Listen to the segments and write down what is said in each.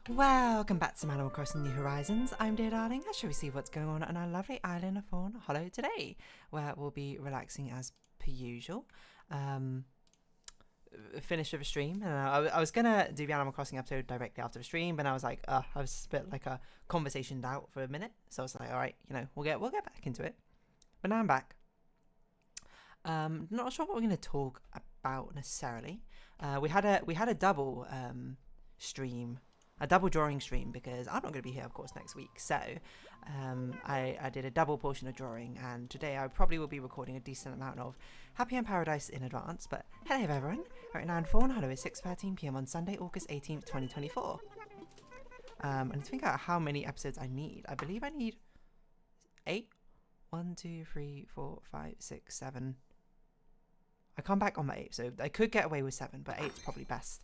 Welcome back to Animal Crossing New Horizons. I'm dear darling. Shall we see what's going on our lovely island of Fawnhallow today, where we'll be relaxing as per usual. Finished with a stream, and I was gonna do the Animal Crossing episode directly after the stream, but I was like, I was a bit like a conversation out for a minute, so I was like, all right, we'll get back into it. But now I'm back. Not sure what we're gonna talk about necessarily. We had a double stream. A double drawing stream because I'm not going to be here, of course, next week. So I did a double portion of drawing, and today I probably will be recording a decent amount of Happy in Paradise in advance. But hello, everyone. Right now in Fawnhallow is 6:13 p.m. on Sunday, August 18th, 2024. And to think out how many episodes I need. I believe I need 8. 1, 2, 3, 4, 5, 6, 7. I come back on my 8, so I could get away with 7, but 8's probably best.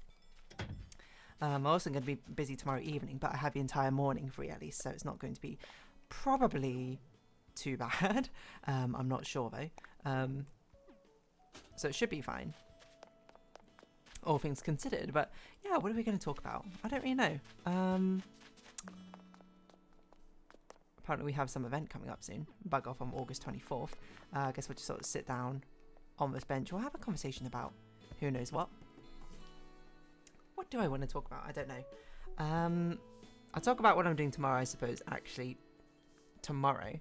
I'm also going to be busy tomorrow evening, but I have the entire morning free at least, so it's not going to be probably too bad. I'm not sure though. So it should be fine, all things considered. But yeah, what are we going to talk about? I don't really know. Apparently we have some event coming up soon. Bug off on August 24th. I guess we'll just sort of sit down on this bench. We'll have a conversation about who knows what. What do I want to talk about? I don't know. I'll talk about what I'm doing tomorrow, I suppose, actually. Tomorrow.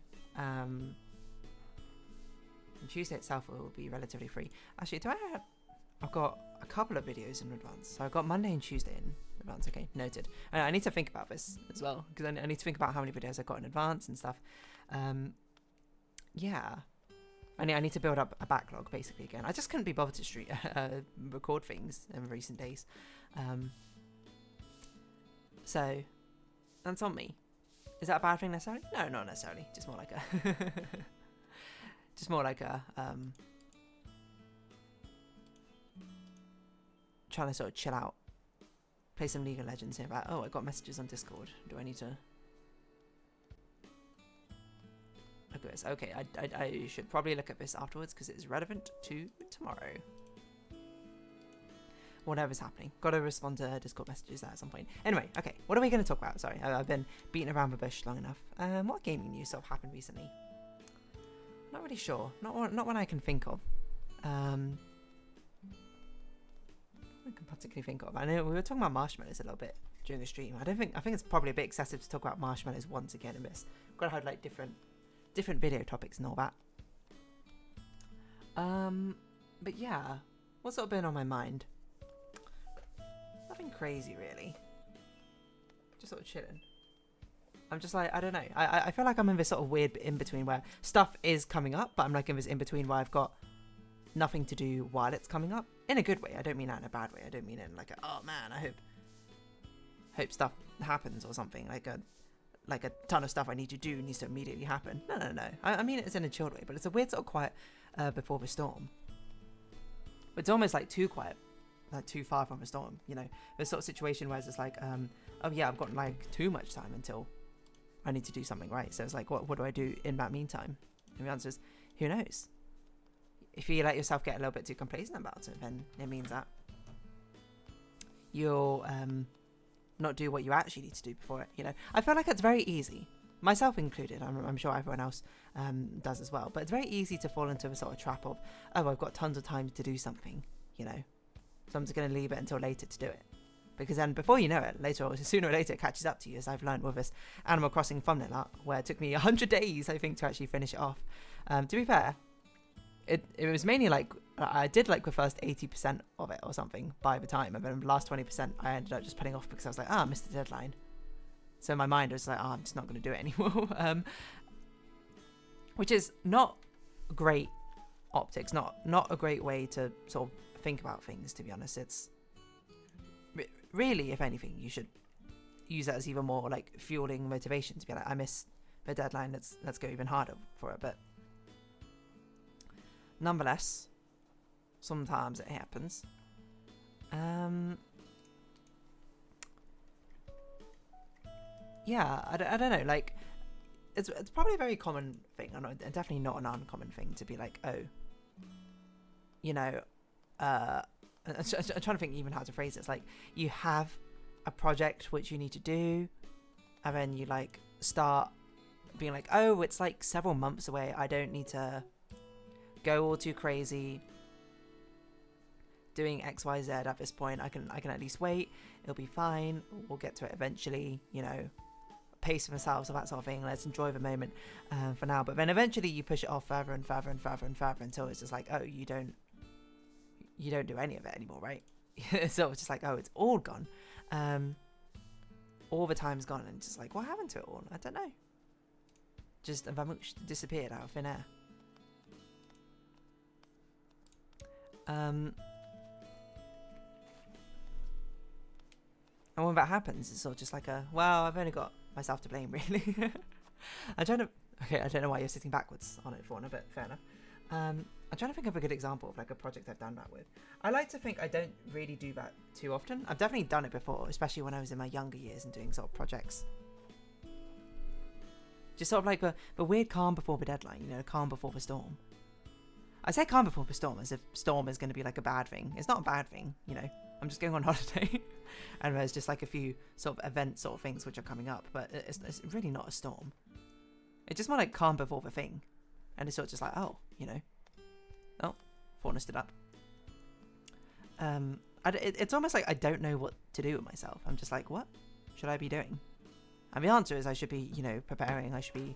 Tuesday itself will be relatively free. Actually, I've got a couple of videos in advance. So I've got Monday and Tuesday in advance. Okay, noted. I need to think about this as well, because I need to think about how many videos I've got in advance and stuff. Yeah. I need to build up a backlog, basically, again. I just couldn't be bothered to record things in recent days. So, that's on me. Is that a bad thing necessarily? No, not necessarily. Just more like a... trying to sort of chill out. Play some League of Legends here. About, I got messages on Discord. Do I need to... Look at this. Okay, I should probably look at this afterwards because it is relevant to tomorrow. Whatever's happening. Got to respond to Discord messages at some point. Anyway, okay. What are we going to talk about? Sorry, I've been beating around the bush long enough. What gaming news sort of happened recently? Not really sure. Not one I can think of. I can particularly think of. I know we were talking about marshmallows a little bit during the stream. I think it's probably a bit excessive to talk about marshmallows once again in this. We've got to have like different video topics and all that. But yeah, what's sort of been on my mind? Nothing crazy really. Just sort of chilling. I'm just like, I don't know. I feel like I'm in this sort of weird in between where stuff is coming up, but I'm like in this in between where I've got nothing to do while it's coming up. In a good way. I don't mean that in a bad way. I don't mean it in like oh man, I hope stuff happens or something. Like a ton of stuff I need to do needs to immediately happen. No. I mean it's in a chilled way, but it's a weird sort of quiet before the storm. It's almost like too quiet, like too far from the storm. This sort of situation where it's just like, oh yeah, I've got like too much time until I need to do something, right? So it's like, what do I do in that meantime? And the answer is, who knows? If you let yourself get a little bit too complacent about it, then it means that you'll not do what you actually need to do before it. I feel like it's very easy, myself included. I'm sure everyone else does as well. But it's very easy to fall into the sort of trap of, I've got tons of time to do something, so I'm just going to leave it until later to do it. Because then before you know it, sooner or later it catches up to you, as I've learned with this Animal Crossing thumbnail art, where it took me 100 days, I think, to actually finish it off. To be fair, it was mainly like, I did like the first 80% of it or something by the time, and then the last 20% I ended up just putting off because I was like, I missed the deadline. So in my mind was like, I'm just not going to do it anymore. Which is not great optics, not a great way to sort of think about things, to be honest. It's really, if anything, you should use that as even more like fueling motivation to be like, I missed the deadline, let's go even harder for it. But nonetheless, sometimes it happens. Yeah, I don't know, like it's probably a very common thing, and definitely not an uncommon thing to be like, I'm trying to think even how to phrase it. It's like you have a project which you need to do, and then you like start being like, oh, it's like several months away, I don't need to go all too crazy doing XYZ at this point. I can at least wait, it'll be fine, we'll get to it eventually, you know, pace themselves or that sort of thing, let's enjoy the moment for now. But then eventually you push it off further and further and further and further until it's just like, oh, you don't do any of it anymore, right? So it's just like, oh, it's all gone, all the time's gone, and it's just like, what happened to it all? I don't know, just that much disappeared out of thin air. And when that happens, it's sort of just like well, I've only got myself to blame, really. I don't know why you're sitting backwards on it, Fauna, but fair enough. I'm trying to think of a good example of like a project I've done that with. I like to think I don't really do that too often. I've definitely done it before, especially when I was in my younger years and doing sort of projects. Just sort of like the weird calm before the deadline, you know, calm before the storm. I say calm before the storm as if storm is going to be like a bad thing. It's not a bad thing, you know. I'm just going on holiday and there's just like a few sort of event sort of things which are coming up, but it's really not a storm. It's just more like calm before the thing. And it's sort of just like, oh, you know, oh, Fauna stood up. It's almost like I don't know what to do with myself. I'm just like, what should I be doing? And the answer is I should be, you know, preparing. I should be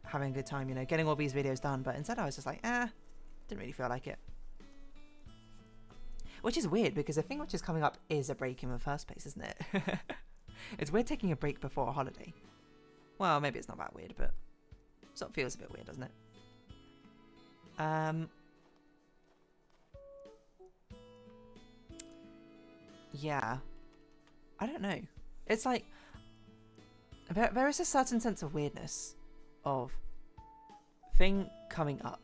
having a good time, you know, getting all these videos done. But instead I was just like, didn't really feel like it. Which is weird because the thing which is coming up is a break in the first place, isn't it? It's weird taking a break before a holiday. Well, maybe it's not that weird, but it sort of feels a bit weird, doesn't it? Yeah. I don't know. It's like there is a certain sense of weirdness of thing coming up.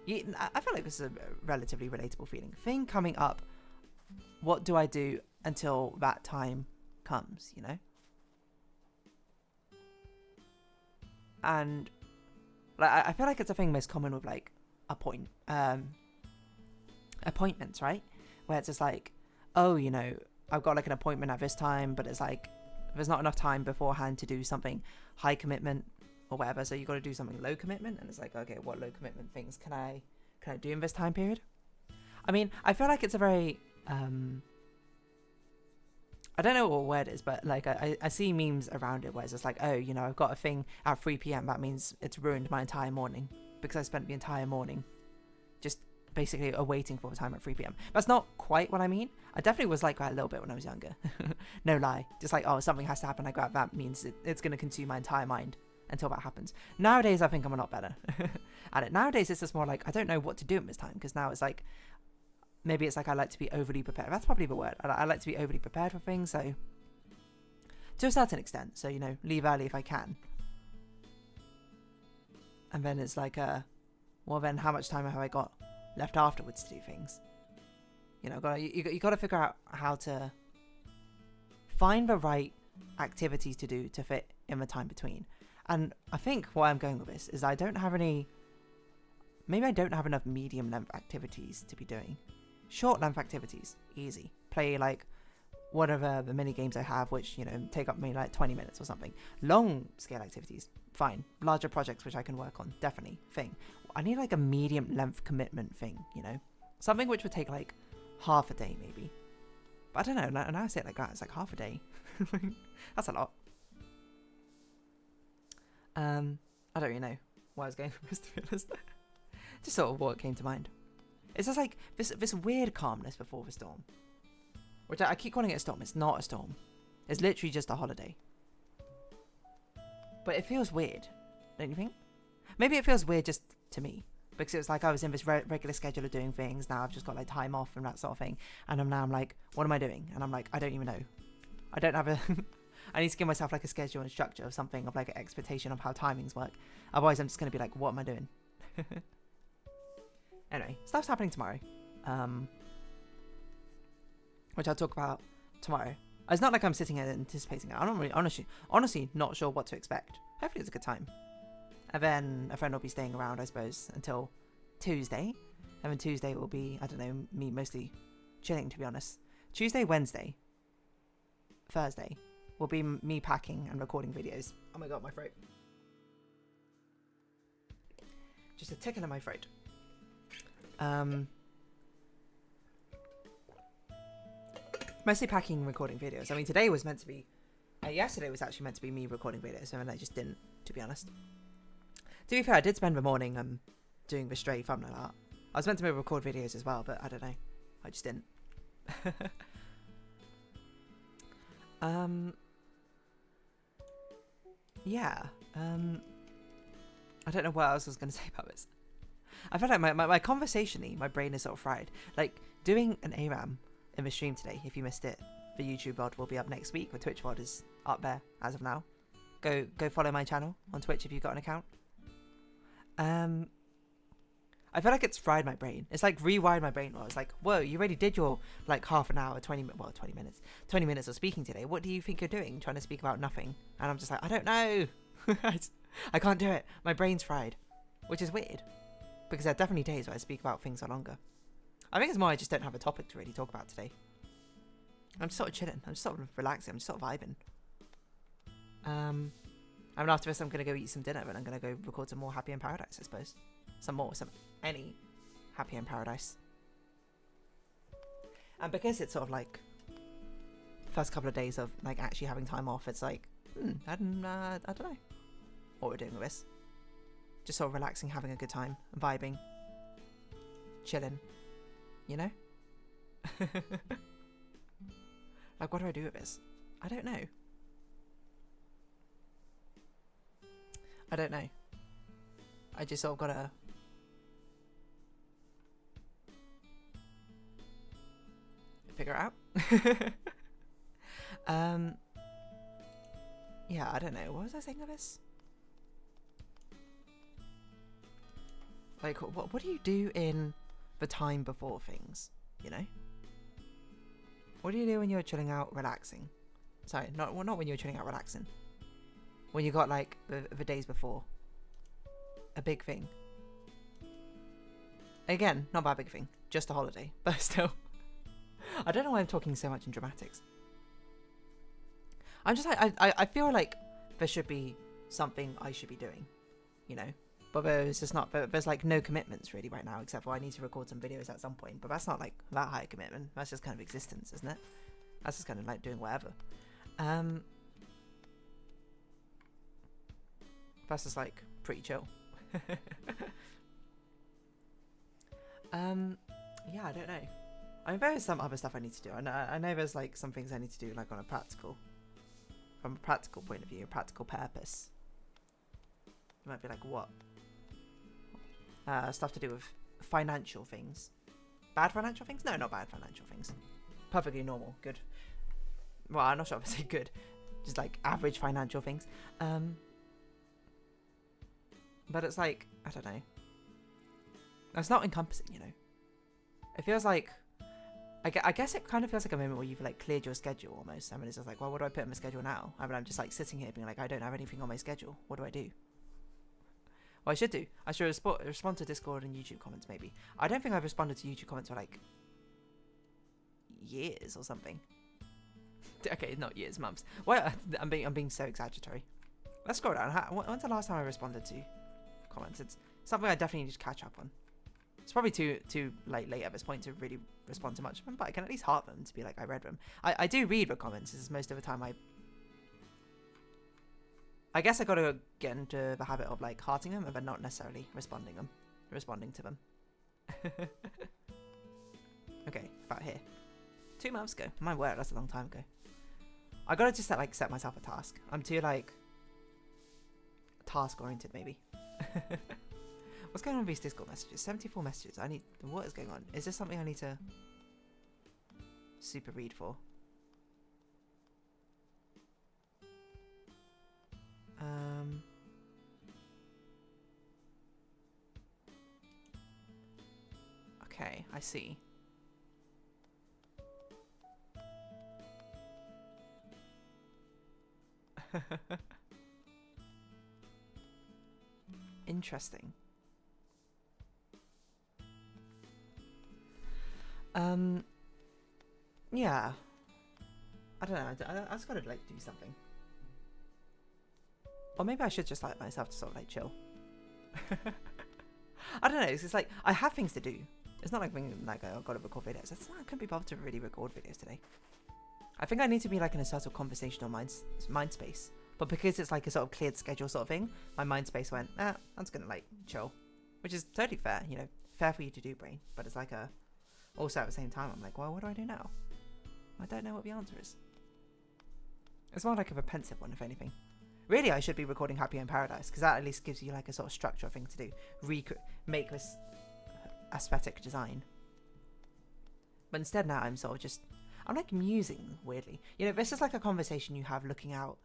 I feel like this is a relatively relatable feeling. Thing coming up, what do I do until that time comes, you know? And like I feel like it's a thing most common with like appointments, right? Where it's just like, oh, you know, I've got like an appointment at this time, but it's like there's not enough time beforehand to do something high commitment or whatever, so you got to do something low commitment, and it's like, okay, what low commitment things can I do in this time period? I mean, I feel like it's a very I don't know what word it is, but like I see memes around it where it's just like, oh, you know, I've got a thing at 3 p.m. that means it's ruined my entire morning because I spent the entire morning just basically awaiting for the time at 3 p.m. That's not quite what I mean. I definitely was like that a little bit when I was younger. No lie. Just like, oh, something has to happen like that. That means it's going to consume my entire mind until that happens. Nowadays, I think I'm a lot better at it. Nowadays, it's just more like, I don't know what to do at this time, because now it's like, maybe it's like I like to be overly prepared. That's probably the word. I like to be overly prepared for things, so to a certain extent. So, you know, leave early if I can. And then it's like, well, then how much time have I got left afterwards to do things? You know, you got to figure out how to find the right activities to do to fit in the time between. And I think why I'm going with this is I don't have enough medium length activities to be doing. Short length activities, easy. Play like whatever the mini games I have, which, you know, take up maybe like 20 minutes or something. Long scale activities, fine. Larger projects which I can work on, definitely thing. I need like a medium length commitment thing, you know, something which would take like half a day maybe. But I don't know. Now I say it like that, it's like half a day. That's a lot. I don't really know where I was going with this, to be honest. Just sort of what came to mind. It's just like this weird calmness before the storm. Which I keep calling it a storm. It's not a storm. It's literally just a holiday. But it feels weird, don't you think? Maybe it feels weird just to me. Because it was like I was in this regular schedule of doing things. Now I've just got like time off and that sort of thing. And I'm like, what am I doing? And I'm like, I don't even know. I don't have a... I need to give myself like a schedule and structure of something, of like an expectation of how timings work. Otherwise I'm just going to be like, what am I doing? Anyway, stuff's happening tomorrow. Which I'll talk about tomorrow. It's not like I'm sitting here anticipating it. I'm not really, honestly not sure what to expect. Hopefully it's a good time. And then a friend will be staying around, I suppose, until Tuesday. And then Tuesday will be, I don't know, me mostly chilling, to be honest. Tuesday, Wednesday. Thursday will be me packing and recording videos. Oh my god, my throat. Just a tickle in my throat. Mostly packing and recording videos. I mean, today was meant to be... yesterday was actually meant to be me recording videos, and I just didn't, to be honest. To be fair, I did spend the morning doing the stray thumbnail art. I was meant to record videos as well, but I don't know. I just didn't. Yeah. I don't know what else I was going to say about this. I feel like my conversationally, my brain is sort of fried. Like, doing an ARAM in the stream today, if you missed it, the YouTube VOD will be up next week. The Twitch VOD is up there as of now. Go follow my channel on Twitch if you've got an account. I feel like it's fried my brain. It's like rewired my brain. Where it's like, whoa, you already did your like half an hour, 20 minutes of speaking today. What do you think you're doing? Trying to speak about nothing. And I'm just like, I don't know. I can't do it. My brain's fried, which is weird because there are definitely days where I speak about things for longer. I think it's more I just don't have a topic to really talk about today. I'm just sort of chilling. I'm just sort of relaxing. I'm just sort of vibing. I mean, after this, I'm going to go eat some dinner and I'm going to go record some more Happy in Paradise, I suppose. Any Happy in Paradise. And because it's sort of like first couple of days of like actually having time off, it's like, I don't know what we're doing with this. Just sort of relaxing, having a good time, vibing, chilling, you know? Like, what do I do with this? I don't know. I just sort of gotta figure it out. Yeah, I don't know. What was I saying of this? Like, what do you do in the time before things, you know? What do you do when you're chilling out, relaxing? Sorry, not when you're chilling out, relaxing. When you got, like, the days before. A big thing. Again, not that big thing. Just a holiday. But still. I don't know why I'm talking so much in dramatics. I'm just like, I feel like there should be something I should be doing. You know? But there's just not, there's like no commitments really right now, except for I need to record some videos at some point. But that's not like that high a commitment. That's just kind of existence, isn't it? That's just kind of like doing whatever. That's just like pretty chill. Yeah, I don't know. I mean, there's some other stuff I need to do. I know there's like some things I need to do like on a practical, from a practical point of view, a practical purpose. You might be like, what? Stuff to do with financial things. Bad financial things? No, not bad financial things. Perfectly normal. Good. Well, I'm not sure if I say good. Just like average financial things. But it's like, I don't know. It's not encompassing, you know. It feels like, I guess it kind of feels like a moment where you've like cleared your schedule almost. I mean, it's just like, well, what do I put in my schedule now? I mean, I'm just like sitting here being like, I don't have anything on my schedule. What do I do? Well, I should do. I should respond to Discord and YouTube comments, maybe. I don't think I've responded to YouTube comments for like years or something. Okay, not years, months. Well, I'm being so exaggeratory. Let's scroll down. When's the last time I responded to comments? It's something I definitely need to catch up on. It's probably too late at this point to really respond to much of them, but I can at least heart them to be like, I read them. I do read the comments. It's most of the time I guess I gotta get into the habit of like hearting them and then not necessarily responding to them. Okay, about here. 2 months ago. My word, that's a long time ago. I gotta just set myself a task. I'm too like task oriented maybe. What's going on with these Discord messages? 74 messages. What is going on? Is this something I need to super read for? Okay, I see. Interesting. Yeah. I don't know. I just gotta like do something. Or maybe I should just like myself to sort of like chill. I don't know. It's just like I have things to do. It's not like being like I've got to record videos. I couldn't be bothered to really record videos today. I think I need to be like in a sort of conversational mind space. But because it's like a sort of cleared schedule sort of thing, my mind space went, I'm just gonna like chill, which is totally fair. You know, fair for you to do, brain. But it's like also at the same time, I'm like, well, what do I do now? I don't know what the answer is. It's more like of a pensive one, if anything. Really, I should be recording Happy in Paradise, because that at least gives you like a sort of structure thing to do. Make this aesthetic design. But instead now I'm sort of just, I'm like musing, weirdly. You know, this is like a conversation you have looking out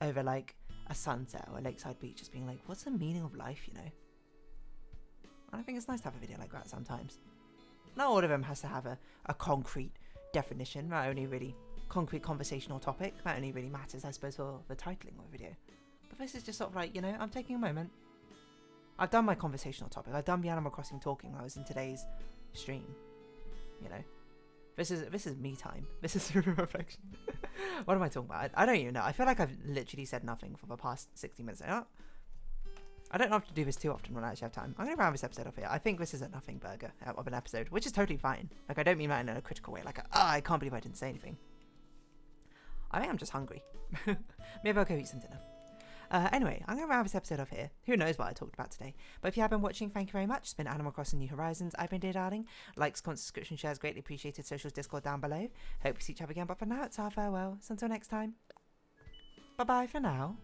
over like a sunset or a lakeside beach, just being like, what's the meaning of life, you know? And I think it's nice to have a video like that sometimes. Not all of them has to have a concrete definition, not only really concrete conversational topic. That only really matters, I suppose, for the titling of a video. But this is just sort of like, you know, I'm taking a moment. I've done my conversational topic. I've done the Animal Crossing talking when I was in today's stream. You know, this is me time. This is reflection. What am I talking about? I don't even know. I feel like I've literally said nothing for the past 60 minutes. I don't have to do this too often when I actually have time. I'm going to round this episode off here. I think this is a nothing burger of an episode, which is totally fine. Like, I don't mean that in a critical way. Like, I can't believe I didn't say anything. I think I'm just hungry. Maybe I'll go eat some dinner. Anyway, I'm going to round this episode off here. Who knows what I talked about today. But if you have been watching, thank you very much. It's been Animal Crossing New Horizons. I've been Dear Darling. Likes, comments, subscription, shares, greatly appreciated. Socials, Discord down below. Hope we see each other again. But for now, it's our farewell. So until next time. Bye-bye for now.